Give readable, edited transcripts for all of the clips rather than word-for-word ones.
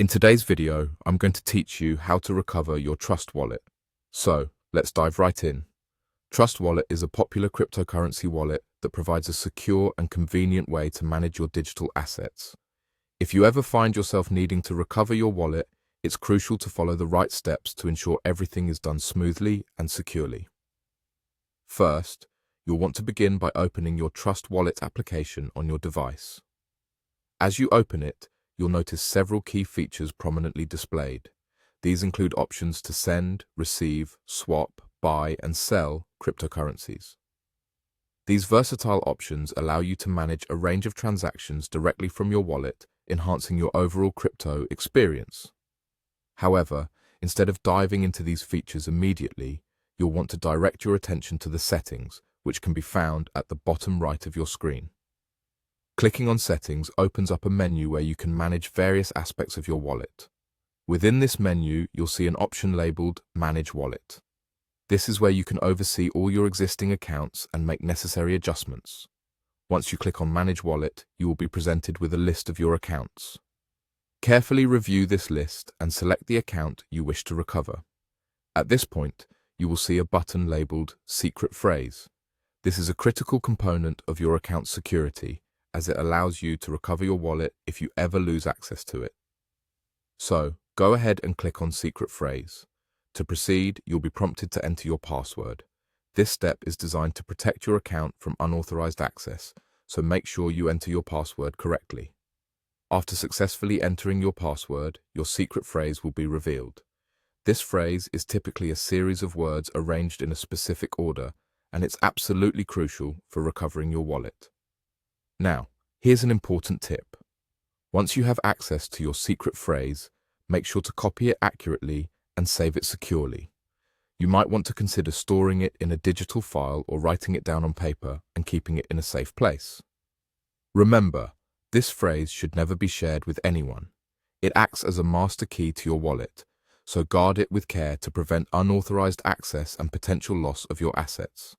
In today's video, I'm going to teach you how to recover your Trust wallet. So, let's dive right in. Trust Wallet is a popular cryptocurrency wallet that provides a secure and convenient way to manage your digital assets. If you ever find yourself needing to recover your wallet, it's crucial to follow the right steps to ensure everything is done smoothly and securely. First, you'll want to begin by opening your Trust Wallet application on your device. As you open it, you'll notice several key features prominently displayed. These include options to send, receive, swap, buy, and sell cryptocurrencies. These versatile options allow you to manage a range of transactions directly from your wallet, enhancing your overall crypto experience. However, instead of diving into these features immediately, you'll want to direct your attention to the settings, which can be found at the bottom right of your screen. Clicking on Settings opens up a menu where you can manage various aspects of your wallet. Within this menu, you'll see an option labeled Manage Wallet. This is where you can oversee all your existing accounts and make necessary adjustments. Once you click on Manage Wallet, you will be presented with a list of your accounts. Carefully review this list and select the account you wish to recover. At this point, you will see a button labeled Secret Phrase. This is a critical component of your account's security, as it allows you to recover your wallet if you ever lose access to it. So, go ahead and click on Secret Phrase. To proceed, you'll be prompted to enter your password. This step is designed to protect your account from unauthorized access, so make sure you enter your password correctly. After successfully entering your password, your secret phrase will be revealed. This phrase is typically a series of words arranged in a specific order, and it's absolutely crucial for recovering your wallet. Now, here's an important tip. Once you have access to your secret phrase, make sure to copy it accurately and save it securely. You might want to consider storing it in a digital file or writing it down on paper and keeping it in a safe place. Remember, this phrase should never be shared with anyone. It acts as a master key to your wallet, so guard it with care to prevent unauthorized access and potential loss of your assets.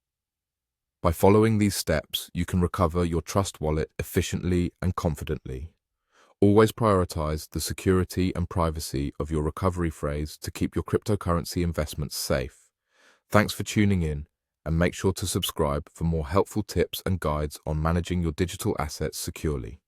By following these steps, you can recover your Trust wallet efficiently and confidently. Always prioritize the security and privacy of your recovery phrase to keep your cryptocurrency investments safe. Thanks for tuning in, and make sure to subscribe for more helpful tips and guides on managing your digital assets securely.